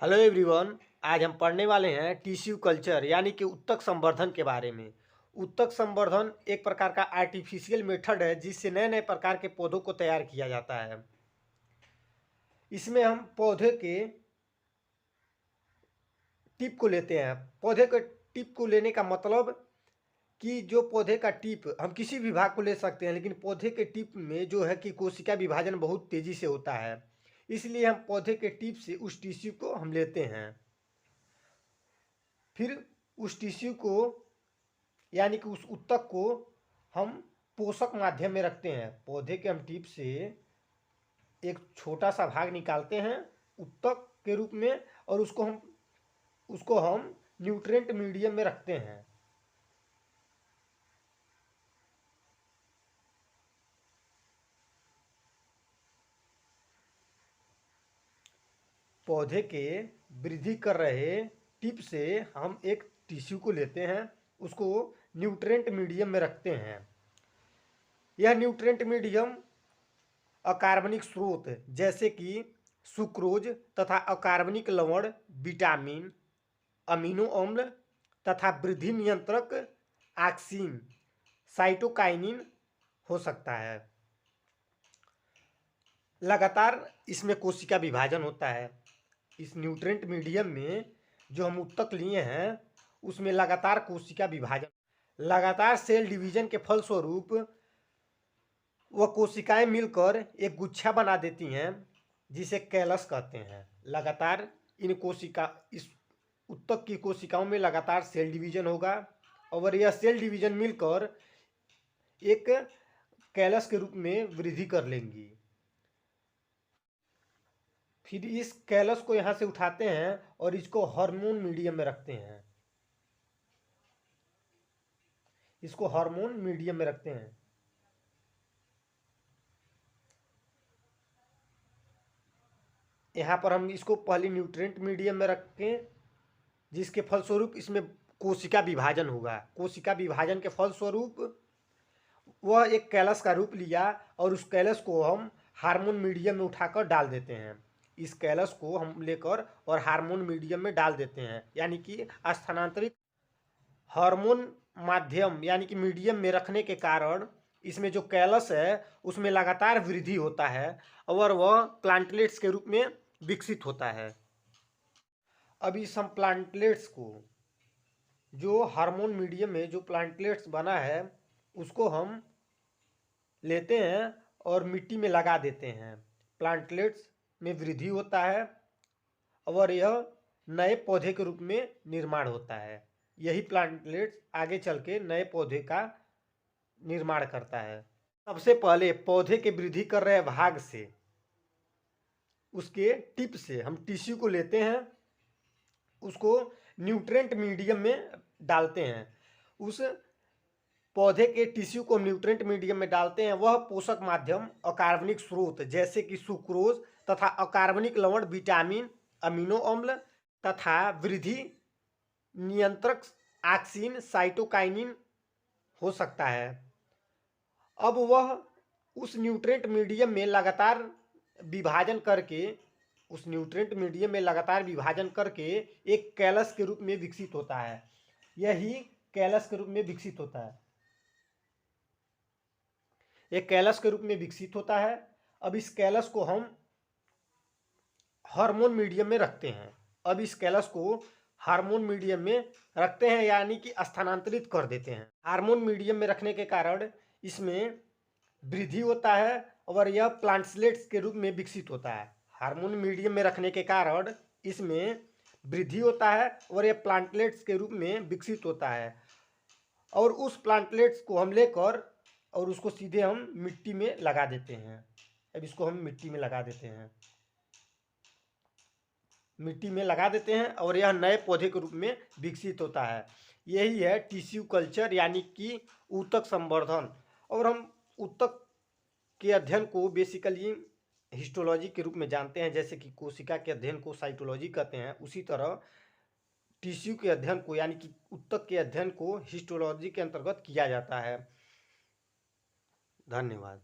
Hello everyone. आज हम पढ़ने वाले हैं टिश्यू कल्चर यानी कि ऊतक संवर्धन के बारे में। ऊतक संवर्धन एक प्रकार का आर्टिफिशियल मेथड है जिससे नए नए प्रकार के पौधों को तैयार किया जाता है। इसमें हम पौधे के टिप को लेते हैं। पौधे के टिप को लेने का मतलब कि जो पौधे का टिप हम किसी भी भाग को ले सकते हैं, लेकिन पौधे के टिप में जो है कि कोशिका विभाजन बहुत तेजी से होता है, इसलिए हम पौधे के टिप से उस टिश्यू को हम लेते हैं। फिर उस टिश्यू को यानी कि उस ऊतक को हम पोषक माध्यम में रखते हैं। पौधे के हम टिप से एक छोटा सा भाग निकालते हैं ऊतक के रूप में, और उसको हम न्यूट्रिएंट मीडियम में रखते हैं। पौधे के वृद्धि कर रहे टिप से हम एक टिश्यू को लेते हैं, उसको न्यूट्रिएंट मीडियम में रखते हैं। यह न्यूट्रिएंट मीडियम अकार्बनिक स्रोत जैसे कि सुक्रोज तथा अकार्बनिक लवण, विटामिन, अमीनो अम्ल तथा वृद्धि नियंत्रक ऑक्सिन, साइटोकाइनिन हो सकता है। लगातार इसमें कोशिका विभाजन होता है। इस न्यूट्रिएंट मीडियम में जो हम ऊतक लिए हैं उसमें लगातार कोशिका विभाजन, लगातार सेल डिवीजन के फलस्वरूप वह कोशिकाएं मिलकर एक गुच्छा बना देती हैं जिसे कैलस कहते हैं। लगातार इस ऊतक की कोशिकाओं में लगातार सेल डिवीजन होगा और यह सेल डिवीजन मिलकर एक कैलस के रूप में वृद्धि कर लेंगी। फिर इस कैलस को यहाँ से उठाते हैं और इसको हार्मोन मीडियम में रखते हैं। इसको हार्मोन मीडियम में रखते हैं। यहाँ पर हम इसको पहले न्यूट्रिएंट मीडियम में रखें, जिसके फलस्वरूप इसमें कोशिका विभाजन होगा। कोशिका विभाजन के फलस्वरूप वह एक कैलस का रूप लिया और उस कैलस को हम हार्मोन मीडियम में उठाकर डाल देते हैं। इस कैलस को हम लेकर और हार्मोन मीडियम में डाल देते हैं, यानी कि स्थानांतरित हार्मोन माध्यम यानी कि मीडियम में रखने के कारण इसमें जो कैलस है उसमें लगातार वृद्धि होता है और वह प्लांटलेट्स के रूप में विकसित होता है। अब इस हम प्लांटलेट्स को, जो हार्मोन मीडियम में जो प्लांटलेट्स बना है उसको हम लेते हैं और मिट्टी में लगा देते हैं। प्लांटलेट्स में वृद्धि होता है और यह नए पौधे के रूप में निर्माण होता है। यही प्लांटलेट्स आगे चल के नए पौधे का निर्माण करता है। सबसे पहले पौधे के वृद्धि कर रहे भाग से, उसके टिप से हम टिश्यू को लेते हैं, उसको न्यूट्रिएंट मीडियम में डालते हैं। उस पौधे के टिश्यू को न्यूट्रिएंट मीडियम में डालते हैं। वह पोषक माध्यम अकार्बनिक स्रोत जैसे कि सुक्रोज तथा अकार्बनिक लवण, विटामिन, अमीनो अम्ल तथा वृद्धि नियंत्रक ऑक्सिन, साइटोकाइनिन हो सकता है। अब वह उस न्यूट्रिएंट मीडियम में लगातार विभाजन करके एक कैलस के रूप में विकसित होता है। यही कैलस के रूप में विकसित होता है। एक कैलस के रूप में विकसित होता है। अब इस कैलस को हम हार्मोन मीडियम में रखते हैं। अब इस कैलस को हार्मोन मीडियम में रखते हैं यानी कि स्थानांतरित कर देते हैं। हार्मोन मीडियम में रखने के कारण इसमें वृद्धि होता है और यह प्लांटलेट्स के रूप में विकसित होता है। हार्मोन मीडियम में रखने के कारण इसमें वृद्धि होता है और यह प्लांटलेट्स के रूप में विकसित होता है। और उस प्लांटलेट्स को हम लेकर और उसको सीधे हम मिट्टी में लगा देते हैं। अब इसको हम मिट्टी में लगा देते हैं और यह नए पौधे के रूप में विकसित होता है। यही है टिश्यू कल्चर यानी कि ऊतक संवर्धन। और हम ऊतक के अध्ययन को बेसिकली हिस्टोलॉजी के रूप में जानते हैं, जैसे कि कोशिका के अध्ययन को साइटोलॉजी कहते हैं, उसी तरह टिश्यू के अध्ययन को यानी कि ऊतक के अध्ययन को हिस्टोलॉजी के अंतर्गत किया जाता है। धन्यवाद।